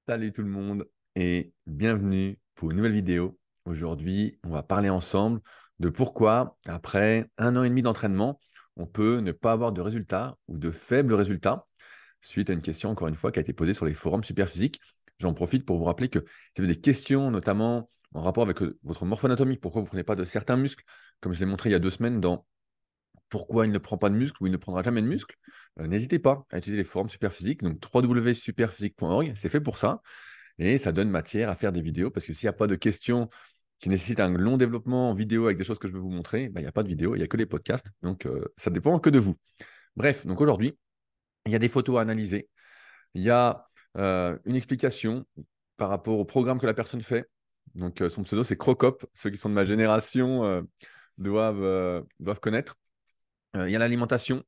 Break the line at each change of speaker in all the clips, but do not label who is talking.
Salut tout le monde et bienvenue pour une nouvelle vidéo. Aujourd'hui, on va parler ensemble de pourquoi, après 1 an et demi d'entraînement, on peut ne pas avoir de résultats ou de faibles résultats suite à une question, encore une fois, qui a été posée sur les forums Superphysique. J'en profite pour vous rappeler que si vous avez des questions, notamment en rapport avec votre morphoanatomie, pourquoi vous ne prenez pas de certains muscles, comme je l'ai montré il y a 2 semaines dans pourquoi il ne prend pas de muscle ou il ne prendra jamais de muscle, n'hésitez pas à utiliser les forums Superphysique, donc www.superphysique.org, c'est fait pour ça. Et ça donne matière à faire des vidéos parce que s'il n'y a pas de questions qui nécessitent un long développement en vidéo avec des choses que je veux vous montrer, bah, il n'y a pas de vidéo, il n'y a que les podcasts. Donc, ça dépend que de vous. Bref, donc aujourd'hui, il y a des photos à analyser. Il y a une explication par rapport au programme que la personne fait. Donc, son pseudo, c'est Crocop. Ceux qui sont de ma génération doivent connaître. Il y a l'alimentation.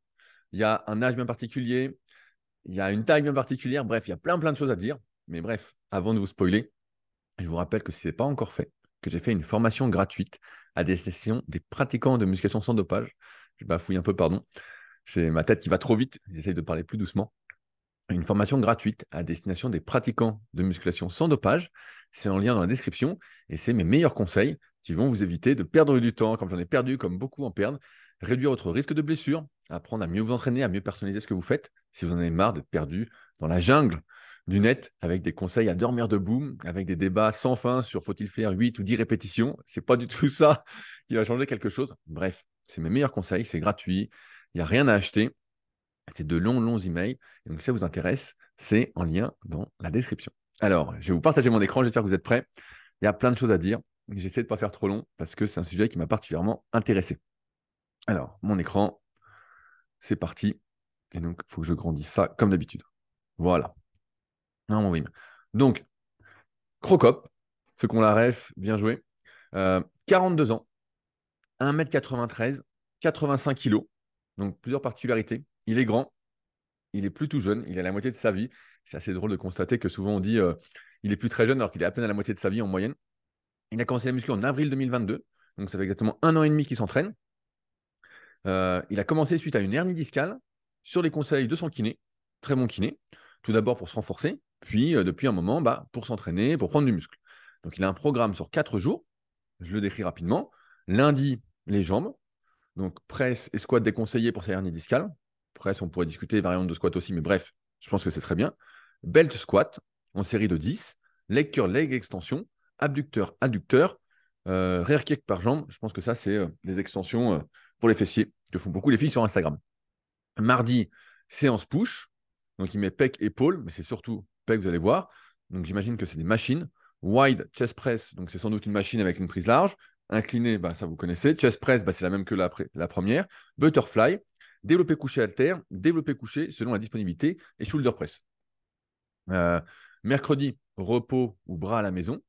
Il y a un âge bien particulier. Il y a une taille bien particulière. Bref, il y a plein de choses à dire. Mais bref, avant de vous spoiler, je vous rappelle que si ce n'est pas encore fait, que j'ai fait une formation gratuite à destination des pratiquants de musculation sans dopage. Je bafouille un peu, pardon. C'est ma tête qui va trop vite. J'essaye de parler plus doucement. Une formation gratuite à destination des pratiquants de musculation sans dopage. C'est en lien dans la description et c'est mes meilleurs conseils qui vont vous éviter de perdre du temps, comme j'en ai perdu, comme beaucoup en perdent, réduire votre risque de blessure, apprendre à mieux vous entraîner, à mieux personnaliser ce que vous faites si vous en avez marre d'être perdu dans la jungle du net avec des conseils à dormir debout, avec des débats sans fin sur faut-il faire 8 ou 10 répétitions. C'est pas du tout ça qui va changer quelque chose. Bref, c'est mes meilleurs conseils, c'est gratuit, il n'y a rien à acheter. C'est de longs emails. Et donc, si ça vous intéresse, c'est en lien dans la description. Alors, je vais vous partager mon écran. J'espère que vous êtes prêts. Il y a plein de choses à dire. J'essaie de ne pas faire trop long parce que c'est un sujet qui m'a particulièrement intéressé. Alors, mon écran, c'est parti. Et donc, il faut que je grandisse ça comme d'habitude. Voilà. Non, oui. Donc, Crocop, ceux qu'on la ref, bien joué. 42 ans, 1m93, 85 kg. Donc, plusieurs particularités. Il est grand, il est plus tout jeune, il est à la moitié de sa vie. C'est assez drôle de constater que souvent on dit il est plus très jeune alors qu'il est à peine à la moitié de sa vie en moyenne. Il a commencé la muscu en avril 2022, donc ça fait exactement 1 an et demi qu'il s'entraîne. Il a commencé suite à une hernie discale sur les conseils de son kiné, très bon kiné, tout d'abord pour se renforcer, puis depuis un moment pour s'entraîner, pour prendre du muscle. Donc il a un programme sur 4 jours, je le décris rapidement. Lundi, les jambes, donc presse et squat déconseillés pour sa hernie discale. Presse, on pourrait discuter variante de squat aussi, mais bref, je pense que c'est très bien. Belt squat en série de 10, leg curl, leg extension, abducteur, adducteur, rear kick par jambe. Je pense que ça, c'est des extensions pour les fessiers que font beaucoup les filles sur Instagram. Mardi, séance push. Donc, il met pec, épaule, mais c'est surtout pec, vous allez voir. Donc, j'imagine que c'est des machines. Wide chest press, donc c'est sans doute une machine avec une prise large. Incliné, ça vous connaissez. Chest press, c'est la même que la première. Butterfly, développé couché halter, développé couché selon la disponibilité et shoulder press. Mercredi, repos ou bras à la maison.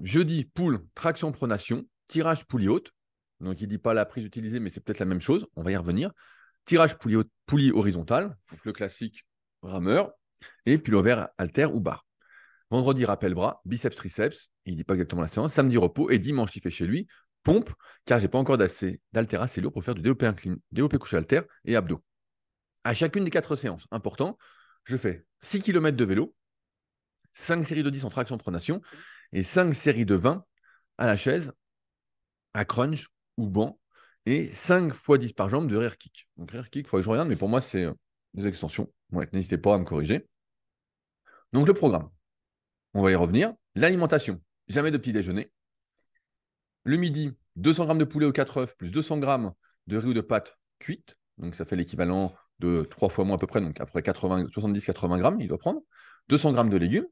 Jeudi, pull, traction pronation, tirage poulie haute. Donc, il ne dit pas la prise utilisée, mais c'est peut-être la même chose. On va y revenir. Tirage poulie horizontale, donc le classique rameur. Et puis l'ovaire halter ou barre. Vendredi, rappel bras, biceps, triceps. Il ne dit pas exactement la séance. Samedi, repos. Et dimanche, il fait chez lui pompe, car je n'ai pas encore d'haltéra assez lourd pour faire du développé couché halter et abdos. À chacune des 4 séances, important, je fais 6 km de vélo, 5 séries de 10 en traction pronation et 5 séries de 20 à la chaise, à crunch ou banc, et 5 fois 10 par jambe de rear kick. Donc rear kick, il faut que je regarde, mais pour moi, c'est des extensions. Ouais, n'hésitez pas à me corriger. Donc le programme, on va y revenir. L'alimentation, jamais de petit déjeuner. Le midi, 200 g de poulet aux 4 œufs, plus 200 g de riz ou de pâtes cuites. Donc ça fait l'équivalent de 3 fois moins à peu près, donc après 70-80 grammes, il doit prendre. 200 g de légumes,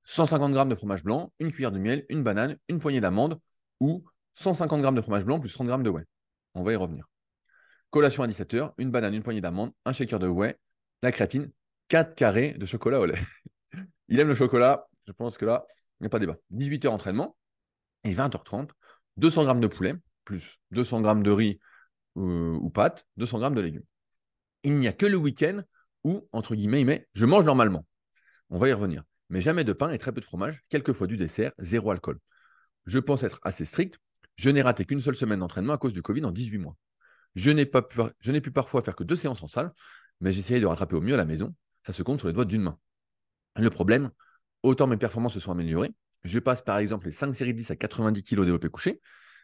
150 g de fromage blanc, une cuillère de miel, une banane, une poignée d'amandes ou 150 g de fromage blanc plus 30 g de whey. On va y revenir. Collation à 17h, une banane, une poignée d'amandes, un shaker de whey, la créatine, 4 carrés de chocolat au lait. Il aime le chocolat, je pense que là, il n'y a pas débat. 18h entraînement, et 20h30, 200 g de poulet, plus 200 g de riz ou pâtes, 200 g de légumes. Il n'y a que le week-end où, entre guillemets, je mange normalement. On va y revenir. Mais jamais de pain et très peu de fromage, quelquefois du dessert, zéro alcool. Je pense être assez strict. Je n'ai raté qu'une seule semaine d'entraînement à cause du Covid en 18 mois. Je n'ai pu parfois faire que 2 séances en salle, mais j'essayais de rattraper au mieux à la maison. Ça se compte sur les doigts d'une main. Le problème, autant mes performances se sont améliorées. Je passe par exemple les 5 séries de 10 à 90 kg développé couché,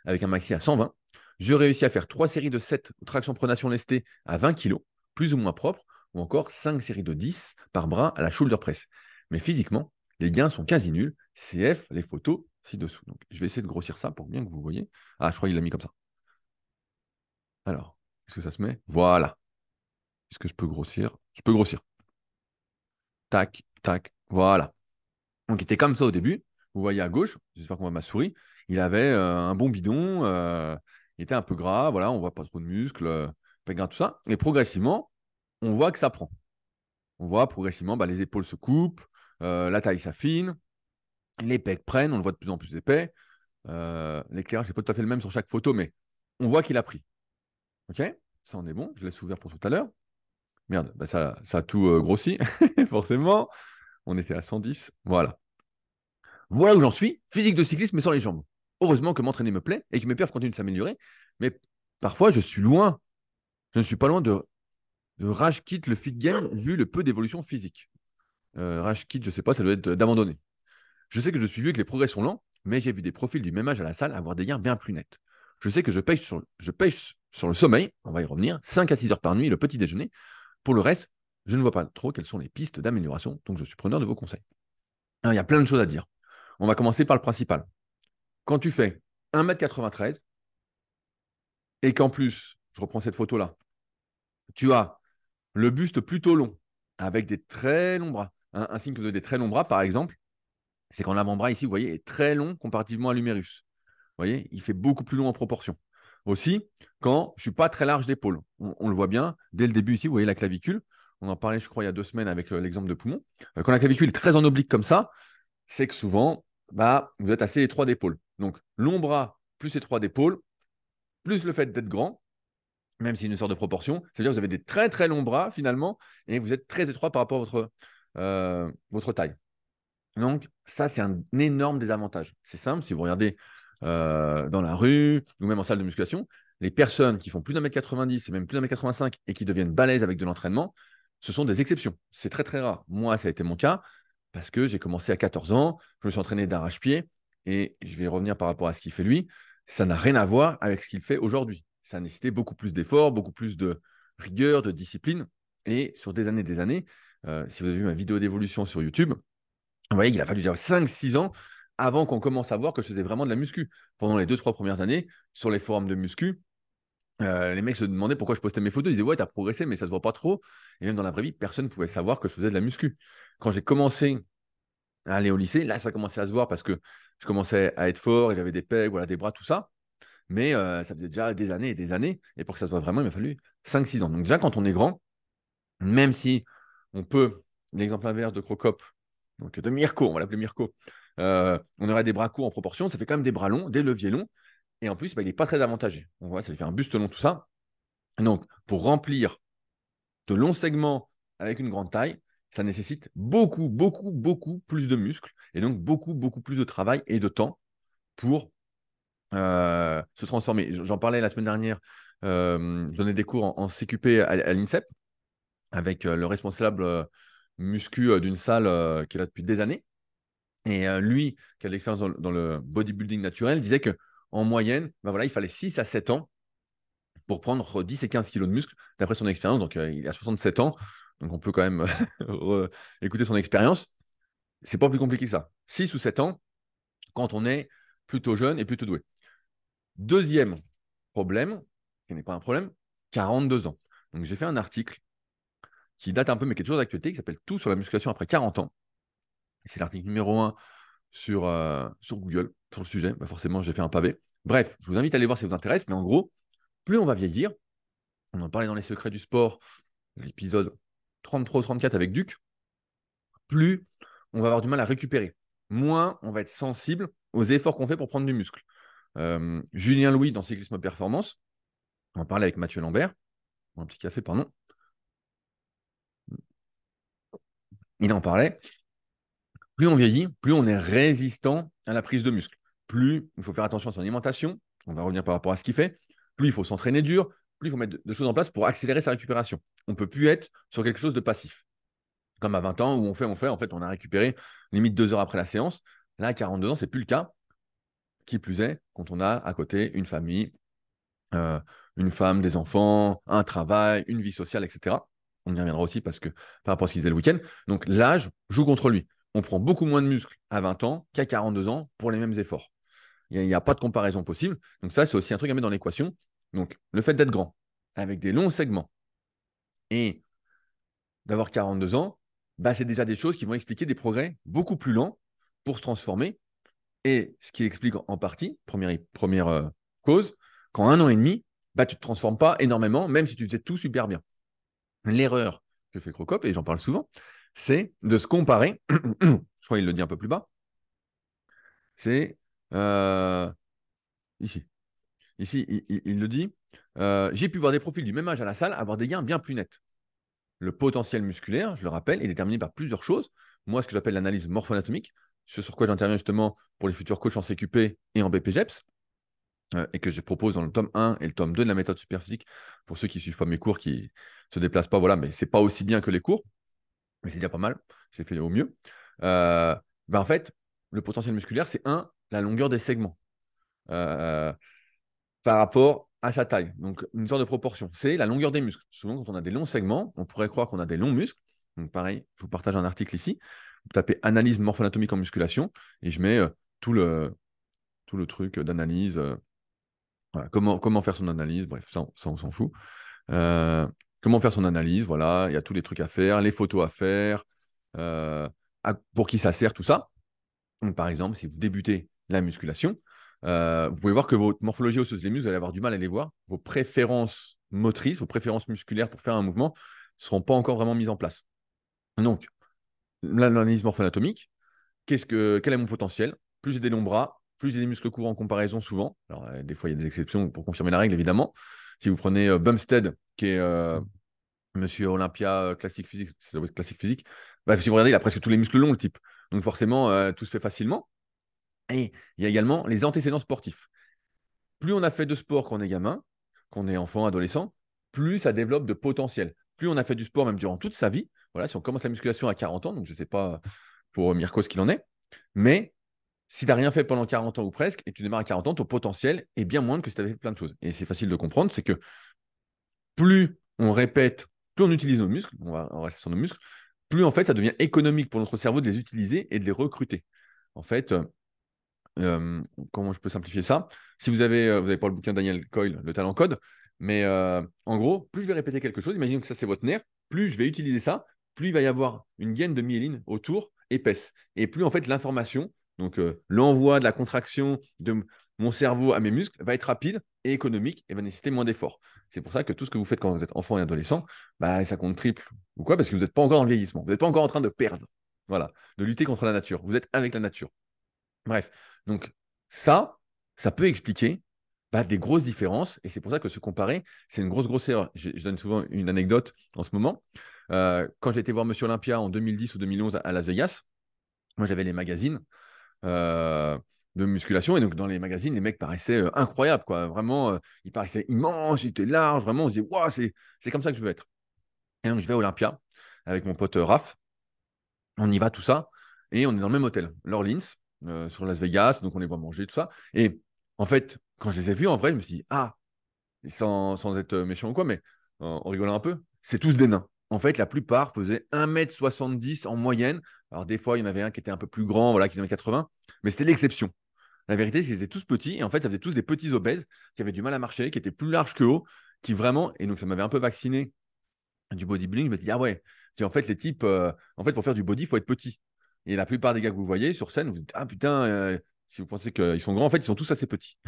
avec un maxi à 120. Je réussis à faire 3 séries de 7 traction pronation lestée à 20 kg, plus ou moins propre, ou encore 5 séries de 10 par bras à la shoulder press. Mais physiquement, les gains sont quasi nuls. CF, les photos ci-dessous. Donc, je vais essayer de grossir ça pour bien que vous voyez. Ah, je crois qu'il l'a mis comme ça. Alors, est-ce que ça se met? Voilà. Est-ce que je peux grossir? Je peux grossir. Tac, tac, voilà. Donc, il était comme ça au début. Vous voyez à gauche, j'espère qu'on voit ma souris. Il avait un bon bidon, il était un peu gras, voilà, on voit pas trop de muscles, pas de gras, tout ça. Et progressivement, on voit que ça prend. On voit progressivement, bah, les épaules se coupent, la taille s'affine, les pecs prennent, on le voit de plus en plus épais. L'éclairage n'est pas tout à fait le même sur chaque photo, mais on voit qu'il a pris. OK? Ça en est bon, je laisse ouvert pour tout à l'heure. Merde, bah ça a tout grossi, forcément. On était à 110, voilà. Voilà où j'en suis, physique de cycliste, mais sans les jambes. Heureusement que m'entraîner me plaît et que mes perfs continuent de s'améliorer, mais parfois je suis loin. Je ne suis pas loin de rage kit le fit game vu le peu d'évolution physique. Rage kit, je ne sais pas, ça doit être d'abandonner. Je sais que je suis vieux et que les progrès sont lents, mais j'ai vu des profils du même âge à la salle avoir des gains bien plus nets. Je sais que je pêche sur le sommeil, on va y revenir, 5 à 6 heures par nuit, le petit déjeuner. Pour le reste, je ne vois pas trop quelles sont les pistes d'amélioration, donc je suis preneur de vos conseils. Alors, il y a plein de choses à dire. On va commencer par le principal. Quand tu fais 1,93 m et qu'en plus, je reprends cette photo-là, tu as le buste plutôt long, avec des très longs bras. Un signe que vous avez des très longs bras, par exemple, c'est quand l'avant-bras ici, vous voyez, est très long comparativement à l'humérus. Vous voyez, il fait beaucoup plus long en proportion. Aussi, quand je ne suis pas très large d'épaule, on le voit bien, dès le début ici, vous voyez la clavicule. On en parlait, je crois, il y a 2 semaines avec l'exemple de poumon. Quand la clavicule est très en oblique comme ça, c'est que souvent, bah, vous êtes assez étroit d'épaule. Donc, long bras plus étroit d'épaule, plus le fait d'être grand, même si c'est une sorte de proportion, c'est-à-dire que vous avez des très très longs bras finalement, et vous êtes très étroit par rapport à votre taille. Donc, ça, c'est un énorme désavantage. C'est simple, si vous regardez dans la rue ou même en salle de musculation, les personnes qui font plus d'1,90 m et même plus d'1,85 m et qui deviennent balèzes avec de l'entraînement, ce sont des exceptions. C'est très très rare. Moi, ça a été mon cas parce que j'ai commencé à 14 ans, je me suis entraîné d'arrache-pied et je vais revenir par rapport à ce qu'il fait lui. Ça n'a rien à voir avec ce qu'il fait aujourd'hui. Ça a nécessité beaucoup plus d'efforts, beaucoup plus de rigueur, de discipline. Et sur des années, si vous avez vu ma vidéo d'évolution sur YouTube, vous voyez qu'il a fallu déjà 5-6 ans avant qu'on commence à voir que je faisais vraiment de la muscu. Pendant les 2-3 premières années, sur les forums de muscu, les mecs se demandaient pourquoi je postais mes photos. Ils disaient, ouais, t'as progressé, mais ça se voit pas trop. Et même dans la vraie vie, personne ne pouvait savoir que je faisais de la muscu. Quand j'ai commencé à aller au lycée, là, ça commençait à se voir parce que je commençais à être fort et j'avais des pecs, voilà, des bras, tout ça. Mais ça faisait déjà des années et des années. Et pour que ça se voit vraiment, il m'a fallu 5-6 ans. Donc déjà, quand on est grand, même si on peut, l'exemple inverse de Crocop, donc de Mirko, on va l'appeler Mirko, on aurait des bras courts en proportion, ça fait quand même des bras longs, des leviers longs, et en plus, bah, il n'est pas très avantagé. On voit, ça lui fait un buste long, tout ça. Donc, pour remplir de longs segments avec une grande taille, ça nécessite beaucoup, beaucoup, beaucoup plus de muscles, et donc beaucoup, beaucoup plus de travail et de temps pour se transformer. J'en parlais la semaine dernière, je donnais des cours en CQP à l'INSEP, avec le responsable muscu d'une salle qui est là depuis des années. Et lui, qui a de l'expérience dans le bodybuilding naturel, disait qu'en moyenne, bah voilà, il fallait 6 à 7 ans pour prendre 10 et 15 kilos de muscle, d'après son expérience. Donc, il a 67 ans, donc on peut quand même écouter son expérience. C'est pas plus compliqué que ça. 6 ou 7 ans, quand on est plutôt jeune et plutôt doué. Deuxième problème, qui n'est pas un problème, 42 ans. Donc, j'ai fait un article qui date un peu, mais qui est toujours d'actualité, qui s'appelle Tout sur la musculation après 40 ans. C'est l'article numéro 1 sur Google, sur le sujet. Bah forcément, j'ai fait un pavé. Bref, je vous invite à aller voir si ça vous intéresse. Mais en gros, plus on va vieillir, on en parlait dans les secrets du sport, l'épisode 33 ou 34 avec Duc, plus on va avoir du mal à récupérer. Moins on va être sensible aux efforts qu'on fait pour prendre du muscle. Julien Louis, dans Cyclisme Performance, on en parlait avec Mathieu Lambert. Un petit café, pardon. Il en parlait. Plus on vieillit, plus on est résistant à la prise de muscle. Plus il faut faire attention à son alimentation, on va revenir par rapport à ce qu'il fait, plus il faut s'entraîner dur, plus il faut mettre de choses en place pour accélérer sa récupération. On ne peut plus être sur quelque chose de passif. Comme à 20 ans où en fait, on a récupéré limite 2 heures après la séance. Là, à 42 ans, c'est plus le cas. Qui plus est, quand on a à côté une famille, euh, une femme, des enfants, un travail, une vie sociale, etc. On y reviendra aussi parce que par rapport à ce qu'il disait le week-end. Donc l'âge joue contre lui. On prend beaucoup moins de muscles à 20 ans qu'à 42 ans pour les mêmes efforts. Il n'y a pas de comparaison possible. Donc ça, c'est aussi un truc à mettre dans l'équation. Donc le fait d'être grand, avec des longs segments et d'avoir 42 ans, bah, c'est déjà des choses qui vont expliquer des progrès beaucoup plus lents pour se transformer. Et ce qui explique en partie, première cause, qu'en 1 an et demi, bah, tu ne te transformes pas énormément, même si tu faisais tout super bien. L'erreur que fait Crocop, et j'en parle souvent, c'est de se comparer, je crois qu'il le dit un peu plus bas, c'est ici. Ici, il le dit, j'ai pu voir des profils du même âge à la salle avoir des gains bien plus nets. Le potentiel musculaire, je le rappelle, est déterminé par plusieurs choses. Moi, ce que j'appelle l'analyse morpho-anatomique, ce sur quoi j'interviens justement pour les futurs coachs en CQP et en BPGEPS, et que je propose dans le tome 1 et le tome 2 de la méthode Superphysique pour ceux qui ne suivent pas mes cours, qui ne se déplacent pas, voilà, mais ce n'est pas aussi bien que les cours, mais c'est déjà pas mal, j'ai fait au mieux. En fait, le potentiel musculaire, c'est la longueur des segments par rapport à sa taille. Donc, une sorte de proportion. C'est la longueur des muscles. Souvent, quand on a des longs segments, on pourrait croire qu'on a des longs muscles. Donc, pareil, je vous partage un article ici. Vous tapez analyse morpho-anatomique en musculation et je mets tout le truc d'analyse. Voilà, comment faire son analyse, bref, ça on s'en fout. Euh, comment faire son analyse, voilà, il y a tous les trucs à faire, les photos à faire, euh, pour qui ça sert, tout ça. Donc, par exemple, si vous débutez la musculation, vous pouvez voir que votre morphologie osseuse, les muscles, vous allez avoir du mal à les voir. Vos préférences motrices, vos préférences musculaires pour faire un mouvement ne seront pas encore vraiment mises en place. Donc, l'analyse morpho-anatomique, quel est mon potentiel? Plus j'ai des longs bras, plus j'ai des muscles courts en comparaison souvent. Alors, des fois, il y a des exceptions pour confirmer la règle, évidemment. Si vous prenez Bumstead, qui est monsieur Olympia classique physique, ça doit être classique physique, bah, si vous regardez, il a presque tous les muscles longs, le type. Donc, forcément, tout se fait facilement. Et il y a également les antécédents sportifs. Plus on a fait de sport quand on est gamin, quand on est enfant, adolescent, plus ça développe de potentiel. Plus on a fait du sport, même durant toute sa vie. Voilà, si on commence la musculation à 40 ans, donc je ne sais pas pour Mirko ce qu'il en est, mais si tu n'as rien fait pendant 40 ans ou presque, et que tu démarres à 40 ans, ton potentiel est bien moindre que si tu avais fait plein de choses. Et c'est facile de comprendre, c'est que plus on répète, plus on utilise nos muscles, on va rester sur nos muscles, plus en fait ça devient économique pour notre cerveau de les utiliser et de les recruter. En fait, comment je peux simplifier ça? Si vous avez pas le bouquin de Daniel Coyle, Le Talent Code, mais en gros, plus je vais répéter quelque chose, imaginez que ça c'est votre nerf, plus je vais utiliser ça, plus il va y avoir une gaine de myéline autour épaisse. Et plus en fait l'information, donc l'envoi de la contraction de mon cerveau à mes muscles va être rapide et économique et va nécessiter moins d'efforts. C'est pour ça que tout ce que vous faites quand vous êtes enfant et adolescent, bah, ça compte triple. Ou quoi? Parce que vous n'êtes pas encore dans le vieillissement. Vous n'êtes pas encore en train de perdre. Voilà, de lutter contre la nature. Vous êtes avec la nature. Bref, donc ça peut expliquer des grosses différences, et c'est pour ça que se comparer, c'est une grosse erreur. Je donne souvent une anecdote en ce moment. Quand j'ai été voir Monsieur Olympia en 2010 ou 2011 à Las Vegas, moi j'avais les magazines de musculation, et donc dans les magazines, les mecs paraissaient incroyables, quoi. Vraiment, ils paraissaient immenses, ils étaient larges, vraiment, on se disait, waouh, c'est comme ça que je veux être. Et donc je vais à Olympia avec mon pote Raph, on y va, tout ça, et on est dans le même hôtel, l'Orleans, sur Las Vegas, donc on les voit manger, tout ça. Et en fait, quand je les ai vus en vrai, je me suis dit, ah, sans être méchant ou quoi, mais en rigolant un peu, c'est tous des nains. En fait, la plupart faisaient 1,70 m en moyenne. Alors, des fois, il y en avait un qui était un peu plus grand, voilà, qui faisait 1,80 m, mais c'était l'exception. La vérité, c'est qu'ils étaient tous petits, et en fait, ça faisait tous des petits obèses qui avaient du mal à marcher, qui étaient plus larges que haut, qui vraiment, et donc ça m'avait un peu vacciné du bodybuilding. Je me dis, ah ouais, en fait, les types, en fait, pour faire du body, il faut être petit. Et la plupart des gars que vous voyez sur scène, vous dites, ah putain, si vous pensez qu'ils sont grands, en fait, ils sont tous assez petits.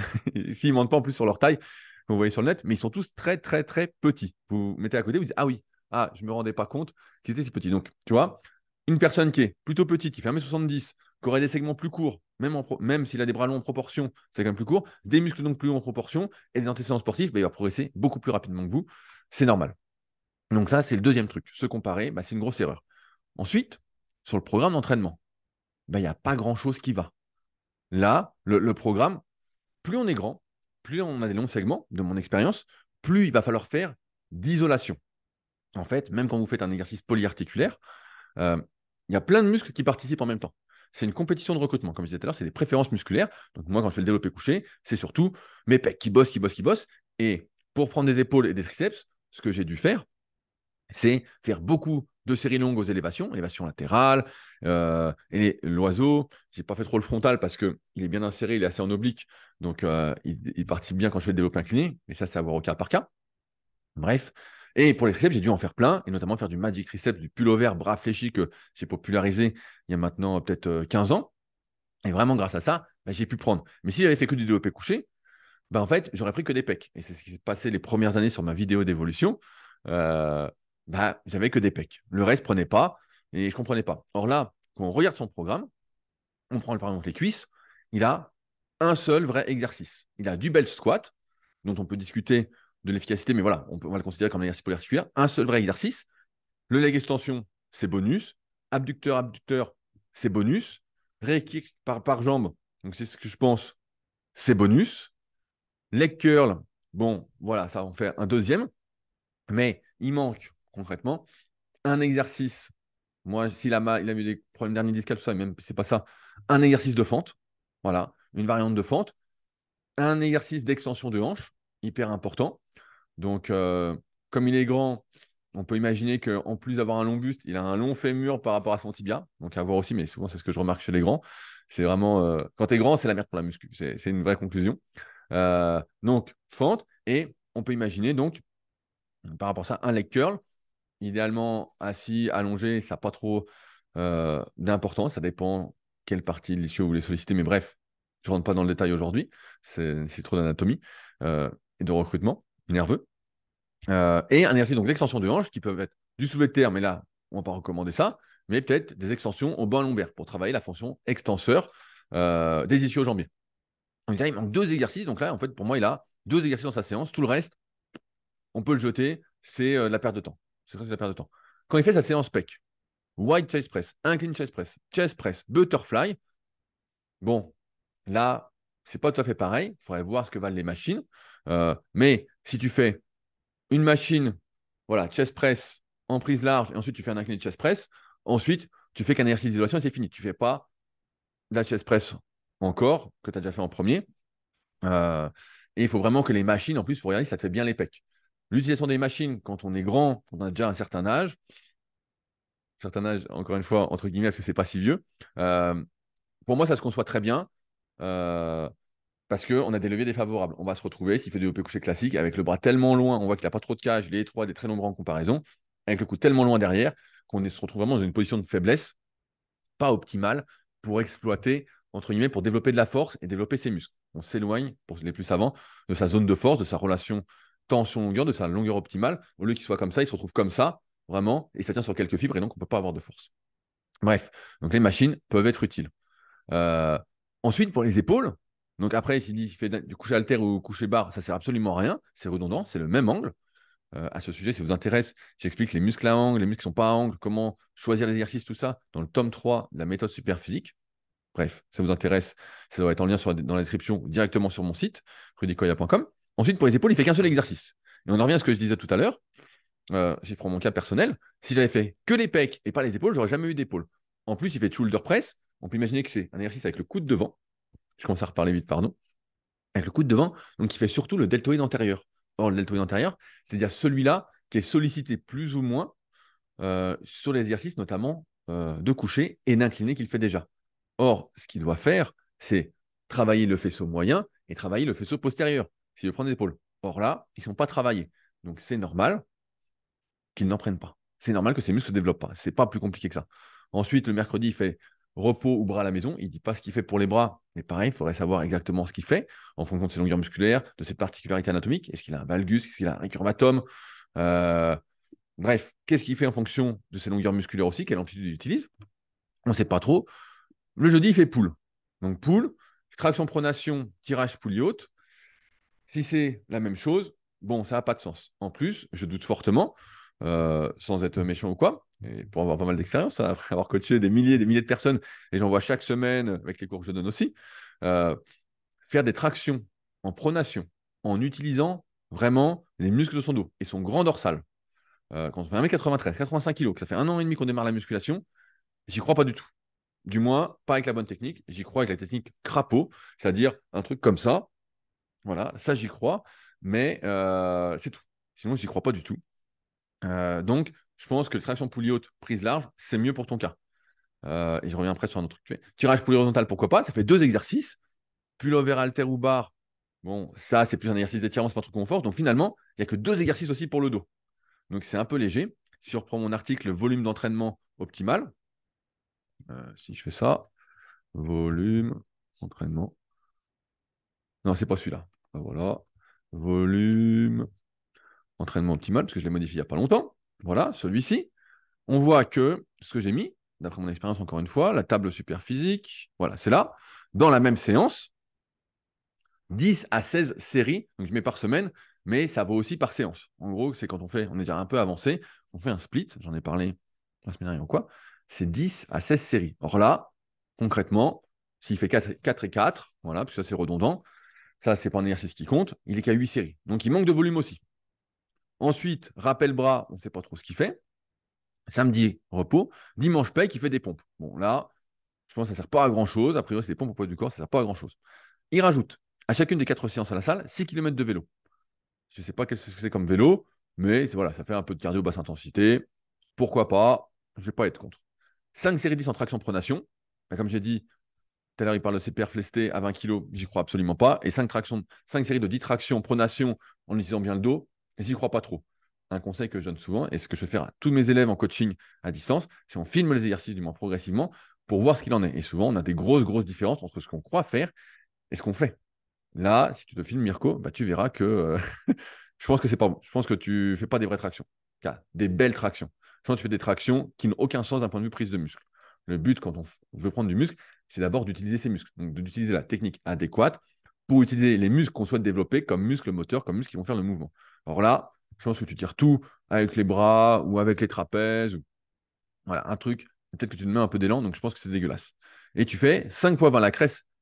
S'ils ne mentent pas en plus sur leur taille, que vous voyez sur le net, mais ils sont tous très, très, très petits. Vous mettez à côté, vous dites, ah oui, ah, je ne me rendais pas compte qu'ils étaient si petits. Donc, tu vois, une personne qui est plutôt petite, qui fait 1,70 m, qui aurait des segments plus courts, même s'il a des bras longs en proportion, c'est quand même plus court, des muscles donc plus longs en proportion, et des antécédents sportifs, il va progresser beaucoup plus rapidement que vous. C'est normal. Donc ça, c'est le deuxième truc. Se comparer, c'est une grosse erreur. Ensuite, sur le programme d'entraînement, il n'y a pas grand-chose qui va. Là, le programme, plus on est grand, plus on a des longs segments, de mon expérience, plus il va falloir faire d'isolation. En fait, même quand vous faites un exercice polyarticulaire, Euh, il y a plein de muscles qui participent en même temps. C'est une compétition de recrutement. Comme je disais tout à l'heure, c'est des préférences musculaires. Donc moi, quand je fais le développé couché, c'est surtout mes pecs qui bossent, qui bossent, qui bossent. Et pour prendre des épaules et des triceps, ce que j'ai dû faire, c'est faire beaucoup de séries longues aux élévations, élévation latérale, et l'oiseau. J'ai pas fait trop le frontal parce qu'il est bien inséré, il est assez en oblique, donc il participe bien quand je fais le développé incliné, mais ça, c'est à voir au cas par cas. Bref. Et pour les triceps, j'ai dû en faire plein, et notamment faire du magic triceps, du pullover bras fléchi que j'ai popularisé il y a maintenant peut-être 15 ans. Et vraiment, grâce à ça, bah, j'ai pu prendre. Mais si j'avais fait que du développé couché, bah, en fait, j'aurais pris que des pecs. Et c'est ce qui s'est passé les premières années sur ma vidéo d'évolution. Euh, Bah, j'avais que des pecs. Le reste prenait pas et je ne comprenais pas. Or là, quand on regarde son programme, on prend par exemple les cuisses, il a un seul vrai exercice. Il a du bel squat, dont on peut discuter de l'efficacité, mais voilà, on va le considérer comme un exercice polyarticulaire. Un seul vrai exercice. Le leg extension, c'est bonus. Abducteur, abducteur, c'est bonus. Kick par jambe, donc c'est ce que je pense, c'est bonus. Leg curl, bon, voilà, ça va en faire un deuxième. Mais il manque concrètement un exercice. Moi, s'il a, il a eu des problèmes d'hernie discale, tout ça, même c'est pas ça. Un exercice de fente, voilà, une variante de fente. Un exercice d'extension de hanche, hyper important. Donc, comme il est grand, on peut imaginer qu'en plus d'avoir un long buste, il a un long fémur par rapport à son tibia. Donc, à voir aussi, mais souvent, c'est ce que je remarque chez les grands. C'est vraiment, quand tu es grand, c'est la merde pour la muscu. C'est une vraie conclusion. Donc, fente. Et on peut imaginer, donc, par rapport à ça, un leg curl, idéalement assis, allongé, ça n'a pas trop d'importance. Ça dépend quelle partie de l'ischio vous voulez solliciter. Mais bref, je ne rentre pas dans le détail aujourd'hui. C'est trop d'anatomie et de recrutement nerveux. Et un exercice donc d'extension de hanche qui peuvent être du soulevé de terre, mais là, on ne va pas recommander ça, mais peut-être des extensions au banc lombaire pour travailler la fonction extenseur des ischio-jambiers. Donc là, il manque deux exercices. Donc là, en fait, pour moi, il a deux exercices dans sa séance. Tout le reste, on peut le jeter, c'est de la perte de temps. C'est presque de la perte de temps. Quand il fait sa séance PEC, wide chest press, incline chest press, butterfly, bon, là, c'est pas tout à fait pareil. Il faudrait voir ce que valent les machines. Mais si tu fais une machine, voilà, chest press en prise large, et ensuite tu fais un incliné chest press, ensuite tu fais qu'un exercice d'isolation et c'est fini. Tu fais pas de la chest press encore, que tu as déjà fait en premier. Et il faut vraiment que les machines, en plus, pour regarder, ça te fait bien les pecs. L'utilisation des machines quand on est grand, quand on a déjà un certain âge, encore une fois, entre guillemets, parce que c'est pas si vieux, pour moi, ça se conçoit très bien. Euh, Parce qu'on a des leviers défavorables. On va se retrouver, s'il fait du développé couché classique, avec le bras tellement loin, on voit qu'il n'a pas trop de cage, il est étroit, des très longs bras en comparaison, avec le cou tellement loin derrière, se retrouve vraiment dans une position de faiblesse, pas optimale, pour exploiter, entre guillemets, pour développer de la force et développer ses muscles. On s'éloigne, pour les plus savants, de sa zone de force, de sa relation tension-longueur, de sa longueur optimale. Au lieu qu'il soit comme ça, il se retrouve comme ça, vraiment, et ça tient sur quelques fibres, et donc on ne peut pas avoir de force. Bref, donc les machines peuvent être utiles. Euh, Ensuite, pour les épaules, donc après, s'il dit qu'il fait du coucher haltère ou coucher barre, ça sert absolument à rien. C'est redondant, c'est le même angle. À ce sujet, si ça vous intéresse, j'explique les muscles à angle, les muscles qui ne sont pas à angle, comment choisir l'exercice, tout ça, dans le tome 3 de la méthode Superphysique. Bref, ça vous intéresse, ça doit être en lien dans la description ou directement sur mon site, rudicoya.com. Ensuite, pour les épaules, il fait qu'un seul exercice. Et on en revient à ce que je disais tout à l'heure. Si je prends mon cas personnel, si j'avais fait que les pecs et pas les épaules, j'aurais jamais eu d'épaule. En plus, il fait shoulder press. On peut imaginer que c'est un exercice avec le coude devant. Je commence à reparler vite, pardon. Avec le coude devant, donc il fait surtout le deltoïde antérieur. Or, le deltoïde antérieur, c'est-à-dire celui-là qui est sollicité plus ou moins sur les exercices, notamment de coucher et d'incliner qu'il fait déjà. Or, ce qu'il doit faire, c'est travailler le faisceau moyen et travailler le faisceau postérieur, s'il veut prendre des épaules. Or là, ils ne sont pas travaillés. Donc, c'est normal qu'ils n'en prennent pas. C'est normal que ces muscles ne se développent pas. Ce n'est pas plus compliqué que ça. Ensuite, le mercredi, il fait repos ou bras à la maison. Il ne dit pas ce qu'il fait pour les bras, mais pareil, il faudrait savoir exactement ce qu'il fait en fonction de ses longueurs musculaires, de ses particularités anatomiques. Est-ce qu'il a un valgus? Est-ce qu'il a un récurvatum? Bref, qu'est-ce qu'il fait en fonction de ses longueurs musculaires aussi? Quelle amplitude il utilise? On ne sait pas trop. Le jeudi, il fait pull. Donc, pull, traction pronation, tirage poulie haute. Si c'est la même chose, bon, ça n'a pas de sens. En plus, je doute fortement, sans être méchant ou quoi, et pour avoir pas mal d'expérience, hein, après avoir coaché des milliers de personnes, et j'en vois chaque semaine avec les cours que je donne aussi, euh, faire des tractions en pronation, en utilisant vraiment les muscles de son dos et son grand dorsal. Quand on fait 1m93, 85 kg, que ça fait 1 an et demi qu'on démarre la musculation, J'y crois pas du tout. Du moins, pas avec la bonne technique. J'y crois avec la technique crapaud, c'est-à-dire un truc comme ça. Voilà, ça j'y crois, mais c'est tout. Sinon, j'y crois pas du tout. Donc, je pense que les tractions poulie haute prise large, c'est mieux pour ton cas. Et je reviens après sur un autre truc. Tirage poulie horizontale, pourquoi pas? Ça fait 2 exercices. Pullover halter ou barre, bon, ça c'est plus un exercice d'étirement, c'est pas trop confort. Donc finalement, il n'y a que 2 exercices aussi pour le dos. Donc c'est un peu léger. Si je reprends mon article, volume d'entraînement optimal, si je fais ça, volume, entraînement. Non, c'est pas celui-là. Voilà. Volume, entraînement optimal, parce que je l'ai modifié il n'y a pas longtemps. Voilà, celui-ci. On voit que ce que j'ai mis, d'après mon expérience encore une fois, la table super physique, voilà, c'est là. Dans la même séance, 10 à 16 séries, donc je mets par semaine, mais ça vaut aussi par séance. En gros, c'est quand on est déjà un peu avancé, on fait un split, j'en ai parlé la semaine dernière ou quoi, c'est 10 à 16 séries. Or là, concrètement, s'il fait 4 et 4, voilà, parce que ça c'est redondant, ça c'est pas un exercice qui compte, il est qu'à 8 séries. Donc il manque de volume aussi. Ensuite, rappel bras, on ne sait pas trop ce qu'il fait. Samedi, repos. Dimanche, paye qui fait des pompes. Bon, là, je pense que ça ne sert pas à grand-chose. A priori, c'est des pompes au poids du corps, ça ne sert pas à grand-chose. Il rajoute à chacune des 4 séances à la salle 6 km de vélo. Je ne sais pas ce que c'est comme vélo, mais voilà, ça fait un peu de cardio basse intensité. Pourquoi pas? Je ne vais pas être contre. 5 séries 10 en traction pronation. Comme j'ai dit, tout à l'heure, il parle de CPR lesté à 20 kg, j'y crois absolument pas. Et 5 séries de 10 tractions pronation en utilisant bien le dos, j'y crois pas trop. Un conseil que je donne souvent, et ce que je fais faire à tous mes élèves en coaching à distance, c'est on filme les exercices du moins progressivement pour voir ce qu'il en est. Et souvent, on a des grosses différences entre ce qu'on croit faire et ce qu'on fait. Là, si tu te filmes, Mirko, bah, tu verras que je pense que c'est pas bon. Je pense que tu fais pas des vraies tractions. Des belles tractions. Je pense que tu fais des tractions qui n'ont aucun sens d'un point de vue prise de muscle. Le but, quand on veut prendre du muscle, c'est d'abord d'utiliser ses muscles. Donc, d'utiliser la technique adéquate pour utiliser les muscles qu'on souhaite développer comme muscles moteurs, comme muscles qui vont faire le mouvement. Alors là, je pense que tu tires tout avec les bras ou avec les trapèzes. Voilà, un truc. Peut-être que tu te mets un peu d'élan, donc je pense que c'est dégueulasse. Et tu fais 5 fois 20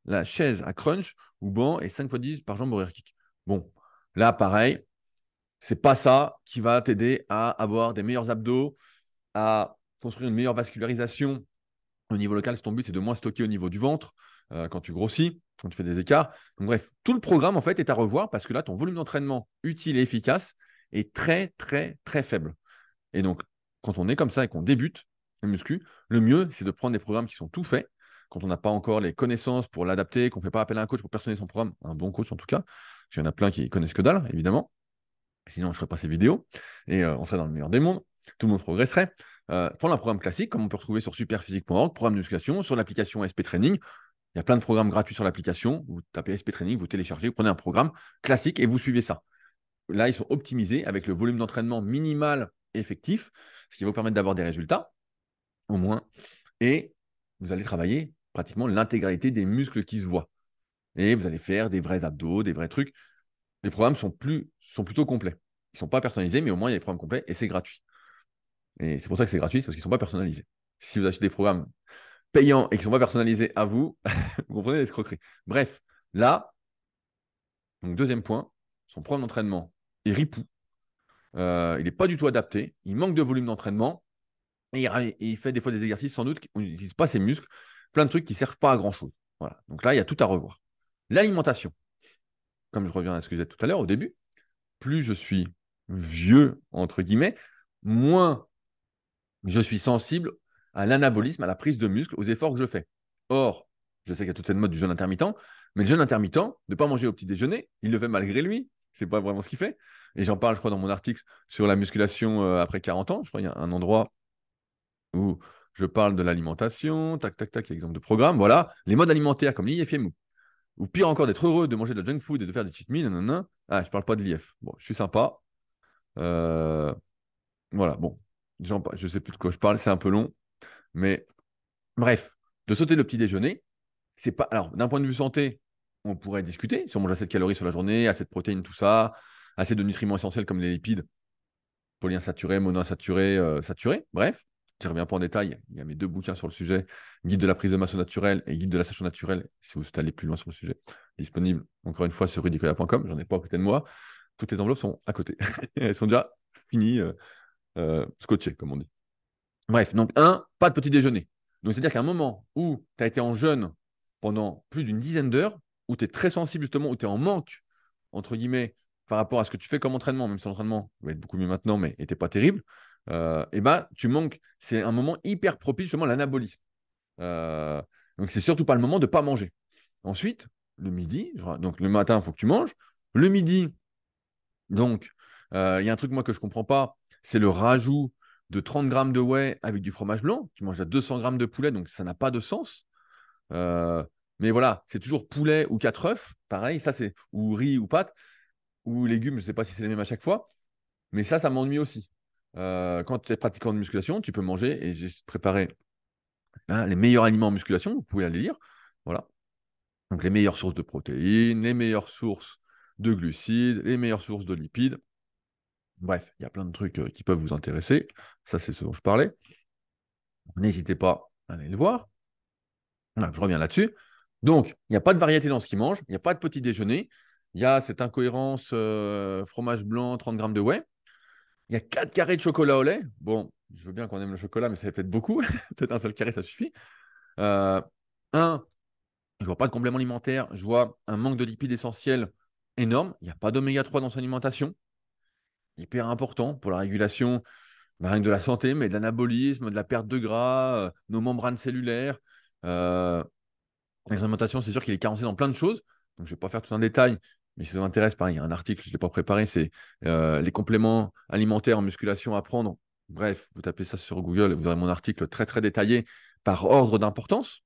la chaise à crunch ou banc et 5 fois 10 par jambe horaire kick. Bon, là, pareil, c'est pas ça qui va t'aider à avoir des meilleurs abdos, à construire une meilleure vascularisation au niveau local. Si ton but, c'est de moins stocker au niveau du ventre quand tu grossis, quand tu fais des écarts. Donc, bref, tout le programme, en fait, est à revoir parce que là, ton volume d'entraînement utile et efficace est très faible. Et donc, quand on est comme ça et qu'on débute le muscu, le mieux, c'est de prendre des programmes qui sont tout faits, quand on n'a pas encore les connaissances pour l'adapter, qu'on ne fait pas appel à un coach pour personnaliser son programme, un bon coach en tout cas. Parce qu'il y en a plein qui connaissent que dalle, évidemment. Sinon, je ne ferais pas ces vidéos. Et on serait dans le meilleur des mondes. Tout le monde progresserait. Prendre un programme classique, comme on peut retrouver sur superphysique.org, programme de musculation, sur l'application SP Training. Il y a plein de programmes gratuits sur l'application. Vous tapez SP Training, vous téléchargez, vous prenez un programme classique et vous suivez ça. Là, ils sont optimisés avec le volume d'entraînement minimal effectif, ce qui va vous permettre d'avoir des résultats, au moins. Et vous allez travailler pratiquement l'intégralité des muscles qui se voient. Et vous allez faire des vrais abdos, des vrais trucs. Les programmes sont plutôt complets. Ils ne sont pas personnalisés, mais au moins, il y a des programmes complets et c'est gratuit. Et c'est pour ça que c'est gratuit, c'est parce qu'ils ne sont pas personnalisés. Si vous achetez des programmes payants et qui ne sont pas personnalisés à vous, vous comprenez l'escroquerie. Bref, là, donc deuxième point, son programme d'entraînement est ripou. Il n'est pas du tout adapté. Il manque de volume d'entraînement. Et il fait des fois des exercices sans doute où il n'utilise pas ses muscles. Plein de trucs qui ne servent pas à grand-chose. Voilà. Donc là, il y a tout à revoir. L'alimentation. Comme je reviens à ce que je disais tout à l'heure au début, plus je suis vieux, entre guillemets, moins je suis sensible à l'anabolisme, à la prise de muscle, aux efforts que je fais. Or, je sais qu'il y a toute cette mode du jeûne intermittent, mais le jeûne intermittent, de ne pas manger au petit déjeuner, il le fait malgré lui. C'est pas vraiment ce qu'il fait. Et j'en parle, je crois, dans mon article sur la musculation après 40 ans. Je crois qu'il y a un endroit où je parle de l'alimentation, tac, tac, tac, exemple de programme. Voilà, les modes alimentaires comme l'IFM ou pire encore d'être heureux de manger de la junk food et de faire des cheat meals. Nanana. Ah, je parle pas de l'IF. Bon, je suis sympa. Euh, voilà, bon, je sais plus de quoi je parle, c'est un peu long, mais bref, de sauter le petit déjeuner, c'est pas. Alors, d'un point de vue santé, on pourrait discuter si on mange assez de calories sur la journée, assez de protéines, tout ça, assez de nutriments essentiels comme les lipides, polyinsaturés, monoinsaturés, saturés. Bref, je ne reviens pas en détail. Il y a mes 2 bouquins sur le sujet, Guide de la prise de masse naturelle et Guide de la sèche naturelle, si vous souhaitez aller plus loin sur le sujet, disponible encore une fois sur rudicoya.com. J'en ai pas à côté de moi. Toutes les enveloppes sont à côté. Elles sont déjà finies, scotchées, comme on dit. Bref, donc pas de petit déjeuner. Donc, c'est-à-dire qu'à un moment où tu as été en jeûne pendant plus d'une dizaine d'heures, où tu es très sensible justement, où tu es en manque, entre guillemets, par rapport à ce que tu fais comme entraînement, même si l'entraînement va être beaucoup mieux maintenant, mais n'était pas terrible, et ben, tu manques. C'est un moment hyper propice justement à l'anabolisme. Euh, donc, c'est surtout pas le moment de ne pas manger. Ensuite, le midi, donc le matin, il faut que tu manges. Le midi, donc, il y a un truc, moi, que je ne comprends pas, c'est le rajout de 30 grammes de whey avec du fromage blanc. Tu manges à 200 grammes de poulet, donc ça n'a pas de sens. Euh, mais voilà, c'est toujours poulet ou 4 œufs, pareil, ça c'est, ou riz ou pâtes, ou légumes, je ne sais pas si c'est les mêmes à chaque fois, mais ça m'ennuie aussi. Quand tu es pratiquant de musculation, tu peux manger, et j'ai préparé hein, les meilleurs aliments en musculation, vous pouvez aller lire. Voilà. Donc les meilleures sources de protéines, les meilleures sources de glucides, les meilleures sources de lipides. Bref, il y a plein de trucs qui peuvent vous intéresser. Ça, c'est ce dont je parlais. N'hésitez pas à aller le voir. Voilà, je reviens là-dessus. Donc, il n'y a pas de variété dans ce qu'ils mangent. Il n'y a pas de petit déjeuner. Il y a cette incohérence fromage blanc, 30 grammes de whey. Il y a 4 carrés de chocolat au lait. Bon, je veux bien qu'on aime le chocolat, mais ça fait peut-être beaucoup. Peut-être un seul carré, ça suffit. Euh, un, je vois pas de complément alimentaire. Je vois un manque de lipides essentiels énorme. Il n'y a pas d'oméga 3 dans son alimentation. Hyper important pour la régulation rien que de la santé, mais de l'anabolisme, de la perte de gras, nos membranes cellulaires. Euh, L'expérimentation, c'est sûr qu'il est carencé dans plein de choses. Donc, je ne vais pas faire tout un détail, mais si ça vous intéresse, pareil, il y a un article, je ne l'ai pas préparé, c'est les compléments alimentaires en musculation à prendre. Bref, vous tapez ça sur Google et vous aurez mon article très, très détaillé par ordre d'importance.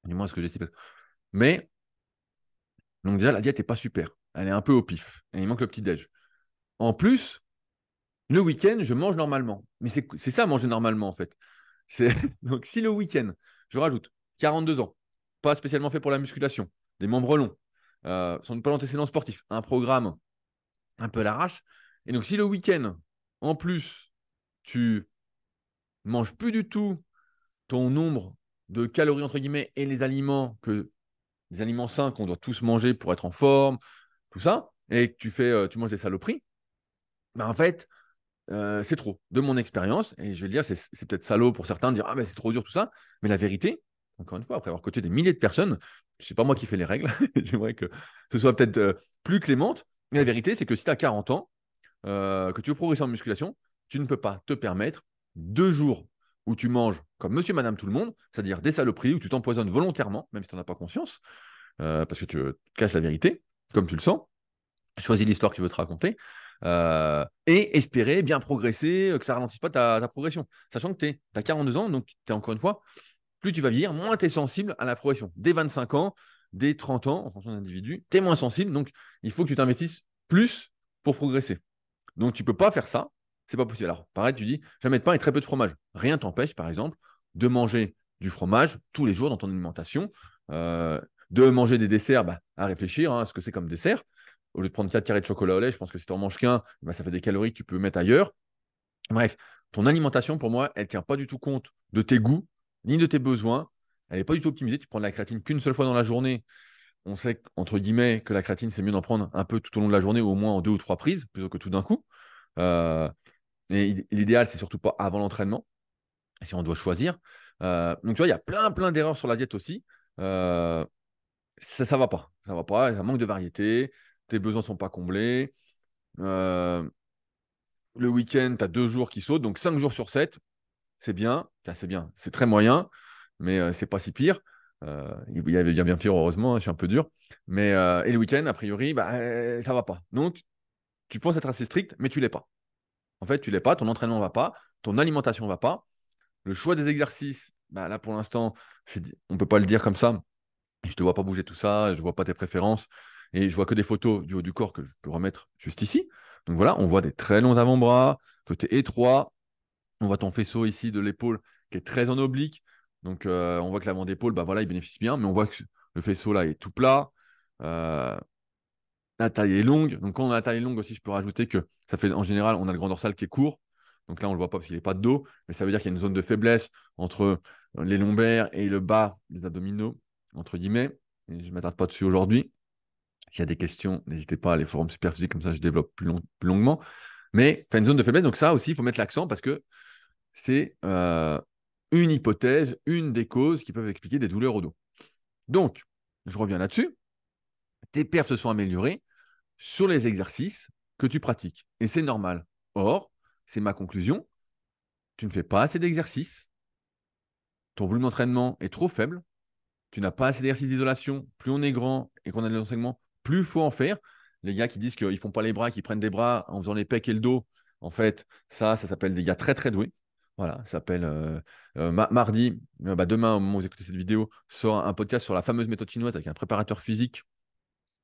Du moins, ce que j'estime. Mais, donc déjà, la diète n'est pas super. Elle est un peu au pif. Et il manque le petit-déj. En plus, le week-end, je mange normalement. Mais c'est ça, manger normalement, en fait. Donc, si le week-end, je rajoute 42 ans, pas spécialement fait pour la musculation, des membres longs, sans pas d'antécédents sportifs, un programme un peu à l'arrache. Et donc, si le week-end, en plus, tu manges plus du tout ton nombre de calories, entre guillemets, et les aliments sains qu'on doit tous manger pour être en forme, tout ça, et que tu manges des saloperies, ben en fait, c'est trop. De mon expérience, et je vais le dire, c'est peut-être salaud pour certains de dire ah ben c'est trop dur tout ça, mais la vérité, encore une fois, après avoir coaché des milliers de personnes, c'est pas moi qui fais les règles, j'aimerais que ce soit peut-être plus clémente, mais la vérité, c'est que si tu as 40 ans, que tu veux progresser en musculation, tu ne peux pas te permettre 2 jours où tu manges comme monsieur, madame, tout le monde, c'est-à-dire des saloperies, où tu t'empoisonnes volontairement, même si tu n'en as pas conscience, parce que tu caches la vérité, comme tu le sens, choisis l'histoire que tu veux te raconter, et espérer bien progresser, que ça ralentisse pas ta progression. Sachant que tu as 42 ans, donc tu es encore une fois, plus tu vas vieillir, moins tu es sensible à la progression. Dès 25 ans, dès 30 ans, en fonction de l'individu, tu es moins sensible, donc il faut que tu t'investisses plus pour progresser. Donc tu ne peux pas faire ça, c'est pas possible. Alors pareil, tu dis jamais de pain et très peu de fromage. Rien t'empêche, par exemple, de manger du fromage tous les jours dans ton alimentation, de manger des desserts, bah, à réfléchir à ce que c'est comme dessert. Au lieu de prendre 4 carrés de chocolat au lait, je pense que si tu n'en manges qu'un, bah, ça fait des calories que tu peux mettre ailleurs. Bref, ton alimentation, pour moi, elle ne tient pas du tout compte de tes goûts, ni de tes besoins. Elle n'est pas du tout optimisée. Tu prends de la créatine qu'une seule fois dans la journée. On sait, entre guillemets, que la créatine, c'est mieux d'en prendre un peu tout au long de la journée, ou au moins en 2 ou 3 prises, plutôt que tout d'un coup. Euh, et l'idéal, c'est surtout pas avant l'entraînement, si on doit choisir. Donc, tu vois, il y a plein d'erreurs sur la diète aussi. Euh, ça va pas. Ça va pas. Ça manque de variété. Tes besoins ne sont pas comblés. Euh, le week-end, tu as 2 jours qui sautent. Donc, 5 jours sur 7, c'est bien. Enfin, c'est bien. C'est très moyen, mais c'est pas si pire. Il y avait bien pire, heureusement. Hein, je suis un peu dur. Mais, et le week-end, a priori, bah, ça va pas. Donc, tu penses être assez strict, mais tu l'es pas. En fait, tu l'es pas. Ton entraînement va pas. Ton alimentation va pas. Le choix des exercices, bah là pour l'instant, on ne peut pas le dire comme ça. Je ne te vois pas bouger tout ça, je ne vois pas tes préférences. Et je vois que des photos du haut du corps que je peux remettre juste ici. Donc voilà, on voit des très longs avant-bras, côté étroit. On voit ton faisceau ici de l'épaule qui est très en oblique. Donc on voit que l'avant d'épaule, bah voilà, il bénéficie bien, mais on voit que le faisceau là est tout plat. Euh, la taille est longue. Donc, quand on a la taille longue aussi, je peux rajouter que ça fait en général, on a le grand dorsal qui est court. Donc là, on ne le voit pas parce qu'il n'est pas de dos. Mais ça veut dire qu'il y a une zone de faiblesse entre les lombaires et le bas des abdominaux, entre guillemets. Et je ne m'attarde pas dessus aujourd'hui. S'il y a des questions, n'hésitez pas à les forums Superphysique, comme ça je développe plus longuement. Mais tu as une zone de faiblesse. Donc ça aussi, il faut mettre l'accent parce que c'est une hypothèse, une des causes qui peuvent expliquer des douleurs au dos. Donc, je reviens là-dessus. Tes perfs se sont améliorés sur les exercices que tu pratiques. Et c'est normal. Or, c'est ma conclusion, tu ne fais pas assez d'exercices, ton volume d'entraînement est trop faible, tu n'as pas assez d'exercices d'isolation. Plus on est grand et qu'on a de l'enseignement, plus il faut en faire. Les gars qui disent qu'ils ne font pas les bras, qui prennent des bras en faisant les pecs et le dos, en fait, ça s'appelle des gars très très doués. Voilà, ça s'appelle mardi, demain, au moment où vous écoutez cette vidéo, sort un podcast sur la fameuse méthode chinoise avec un préparateur physique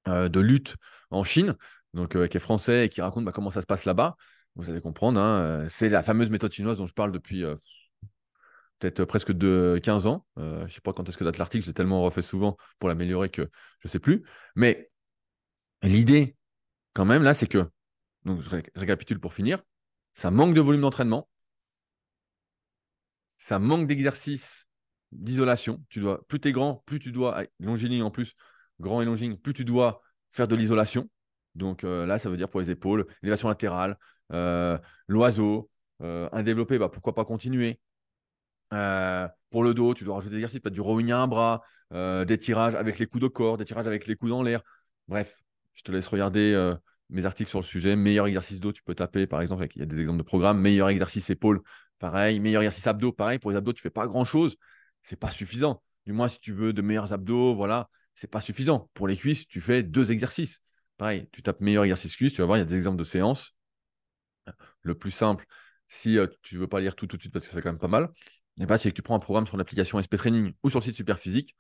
de lutte en Chine, donc qui est français et qui raconte comment ça se passe là-bas. Vous allez comprendre, hein, c'est la fameuse méthode chinoise dont je parle depuis peut-être presque de 15 ans. Je ne sais pas quand est-ce que date l'article, j'ai tellement refait souvent pour l'améliorer que je ne sais plus. Mais l'idée, quand même, là, c'est que, donc je récapitule pour finir, ça manque de volume d'entraînement, ça manque d'exercice d'isolation. Plus tu es grand, plus tu dois, longiligne en plus, grand et longiligne, plus tu dois faire de l'isolation. Donc là, ça veut dire pour les épaules, élévation latérale, l'oiseau, un développé, pourquoi pas continuer. Pour le dos, tu dois rajouter des exercices, peut-être du rowing à un bras, des tirages avec les coups de corps, des tirages avec les coups dans l'air. Bref, je te laisse regarder mes articles sur le sujet. Meilleur exercice dos, tu peux taper, par exemple, il y a des exemples de programmes. Meilleur exercice épaule, pareil. Meilleur exercice abdos, pareil. Pour les abdos, tu fais pas grand-chose. C'est pas suffisant. Du moins, si tu veux de meilleurs abdos, voilà, c'est pas suffisant. Pour les cuisses, tu fais 2 exercices. Pareil, tu tapes meilleur exercice cuisse, tu vas voir, il y a des exemples de séances. Le plus simple, si tu ne veux pas lire tout de suite parce que c'est quand même pas mal, c'est que tu prends un programme sur l'application SP Training ou sur le site Superphysique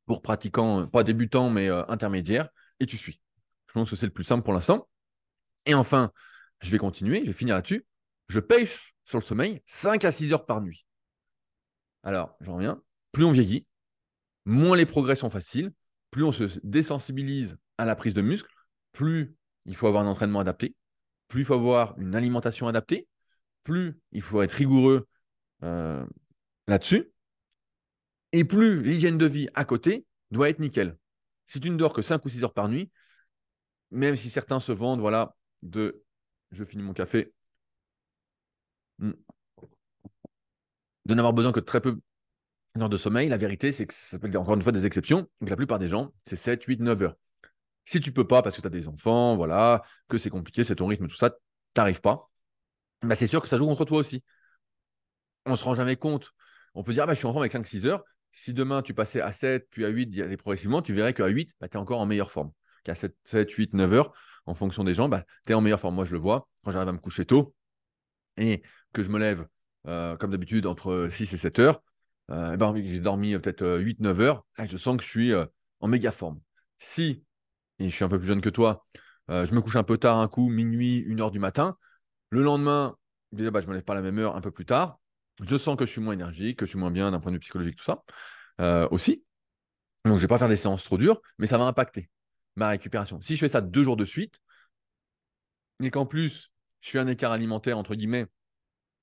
pour pratiquants, pas débutants, mais intermédiaires, et tu suis. Je pense que c'est le plus simple pour l'instant. Et enfin, je vais continuer, je vais finir là-dessus. Je pêche sur le sommeil 5 à 6 heures par nuit. Alors, j'en reviens. Plus on vieillit, moins les progrès sont faciles, plus on se désensibilise à la prise de muscle, plus il faut avoir un entraînement adapté, plus il faut avoir une alimentation adaptée, plus il faut être rigoureux euh, là-dessus, et plus l'hygiène de vie à côté doit être nickel. Si tu ne dors que 5 ou 6 heures par nuit, même si certains se vendent, voilà, je finis mon café, de n'avoir besoin que de très peu d'heures de sommeil, la vérité, c'est que ça s'appelle encore une fois des exceptions, donc la plupart des gens, c'est 7, 8, 9 heures. Si tu peux pas parce que tu as des enfants, voilà, que c'est compliqué, c'est ton rythme, tout ça, tu n'arrives pas, c'est sûr que ça joue contre toi aussi. On ne se rend jamais compte. On peut dire, je suis en forme avec 5-6 heures. Si demain tu passais à 7, puis à 8, d'y aller progressivement, tu verrais qu'à 8, tu es encore en meilleure forme. Qu'à 7, 8, 9 heures, en fonction des gens, tu es en meilleure forme. Moi, je le vois quand j'arrive à me coucher tôt et que je me lève, comme d'habitude, entre 6 et 7 heures. J'ai dormi peut-être 8-9 heures. Je sens que je suis en méga forme. Si, et je suis un peu plus jeune que toi, je me couche un peu tard un coup, minuit, 1 heure du matin, le lendemain, déjà, je ne me lève pas à la même heure, un peu plus tard. Je sens que je suis moins énergique, que je suis moins bien d'un point de vue psychologique, tout ça aussi. Donc, je ne vais pas faire des séances trop dures, mais ça va impacter ma récupération. Si je fais ça 2 jours de suite, et qu'en plus, je fais un écart alimentaire, entre guillemets,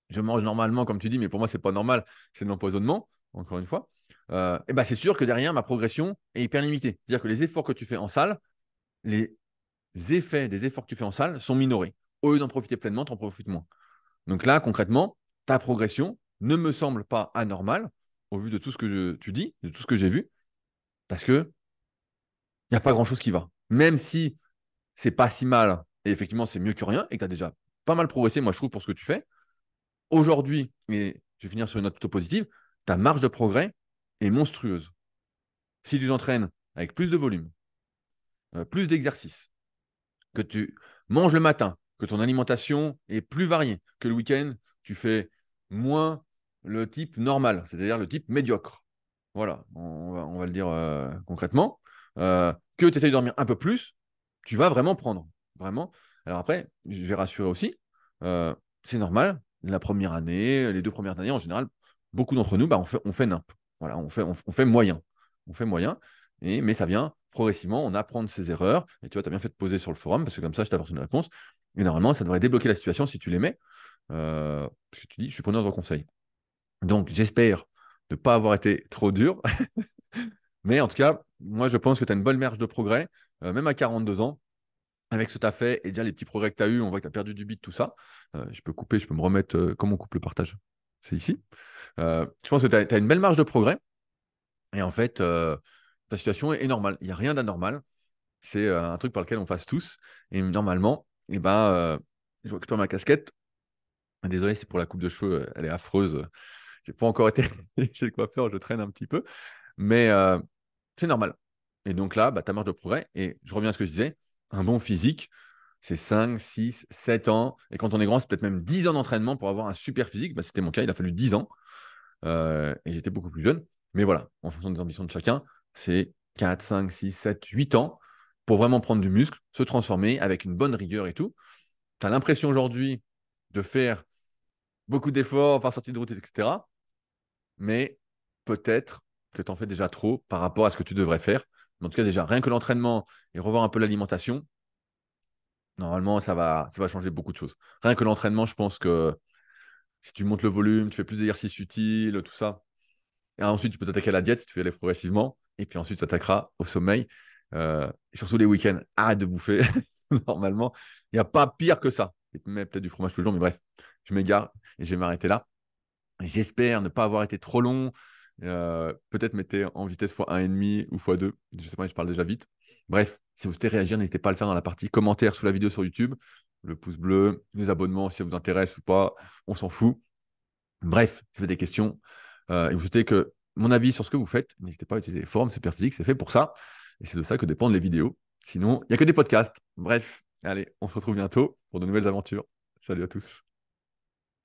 je mange normalement, comme tu dis, mais pour moi, ce n'est pas normal, c'est de l'empoisonnement, encore une fois, c'est sûr que derrière, ma progression est hyper limitée. C'est-à-dire que les efforts que tu fais en salle, les effets des efforts que tu fais en salle sont minorés. Au lieu d'en profiter pleinement, tu en profites moins. Donc là, concrètement, ta progression ne me semble pas anormale au vu de tout ce que tu dis, de tout ce que j'ai vu, parce qu'il n'y a pas grand-chose qui va. Même si c'est pas si mal, et effectivement, c'est mieux que rien, et que tu as déjà pas mal progressé, moi, je trouve, pour ce que tu fais, aujourd'hui, et je vais finir sur une note plutôt positive, ta marge de progrès est monstrueuse. Si tu t'entraînes avec plus de volume, plus d'exercices, que tu manges le matin, que ton alimentation est plus variée, que le week-end, tu fais moins le type normal, c'est-à-dire le type médiocre. Voilà, on va le dire concrètement. Que tu essayes de dormir un peu plus, tu vas vraiment prendre. Vraiment. Alors après, je vais rassurer aussi, c'est normal, la première année, les 2 premières années, en général, beaucoup d'entre nous, on fait nimp. Voilà, on fait moyen. On fait moyen, mais ça vient progressivement, on apprend de ses erreurs. Et tu vois, tu as bien fait de poser sur le forum, parce que comme ça, je t'apporte une réponse. Et normalement, ça devrait débloquer la situation si tu l'aimais. Parce que tu dis, je suis preneur de conseils. Donc, j'espère ne pas avoir été trop dur. Mais en tout cas, moi, je pense que tu as une bonne marge de progrès, même à 42 ans. Avec ce que tu as fait et déjà les petits progrès que tu as eu, on voit que tu as perdu du beat, tout ça. Je peux couper, je peux me remettre. Comment on coupe le partage? c'est ici. Je pense que tu as une belle marge de progrès. Et en fait, ta situation est normale. Il n'y a rien d'anormal. C'est un truc par lequel on passe tous. Et normalement, eh ben, je récupère ma casquette. Désolé, c'est pour la coupe de cheveux, elle est affreuse. J'ai pas encore été chez le coiffeur, je traîne un petit peu. Mais c'est normal. Et donc là, bah, ta marge de progrès, et je reviens à ce que je disais, un bon physique, c'est 5, 6, 7 ans. Et quand on est grand, c'est peut-être même 10 ans d'entraînement pour avoir un super physique. Bah, c'était mon cas, il a fallu 10 ans. Et j'étais beaucoup plus jeune. Mais voilà, en fonction des ambitions de chacun, c'est 4, 5, 6, 7, 8 ans pour vraiment prendre du muscle, se transformer avec une bonne rigueur et tout. Tu as l'impression aujourd'hui de faire beaucoup d'efforts par sortie de route, etc. Mais peut-être que tu en fais déjà trop par rapport à ce que tu devrais faire. Mais en tout cas, déjà, rien que l'entraînement et revoir un peu l'alimentation, normalement, ça va changer beaucoup de choses. Rien que l'entraînement, je pense que si tu montes le volume, tu fais plus d'exercices utiles, tout ça, et ensuite, tu peux t'attaquer à la diète, tu fais aller progressivement. Et puis ensuite, tu t'attaqueras au sommeil. Et surtout les week-ends, arrête de bouffer. Normalement, il n'y a pas pire que ça. Et même peut-être du fromage tous les jours, mais bref, je m'égare et je vais m'arrêter là. J'espère ne pas avoir été trop long. Peut-être mettez en vitesse x1,5 ou x2. Je ne sais pas, je parle déjà vite. Bref, si vous souhaitez réagir, n'hésitez pas à le faire dans la partie commentaires sous la vidéo sur YouTube. Le pouce bleu, les abonnements si ça vous intéresse ou pas, on s'en fout. Bref, si vous avez des questions et vous souhaitez que mon avis sur ce que vous faites, n'hésitez pas à utiliser les forums Superphysique, c'est fait pour ça. Et c'est de ça que dépendent les vidéos. Sinon, il n'y a que des podcasts. Bref, allez, on se retrouve bientôt pour de nouvelles aventures. Salut à tous.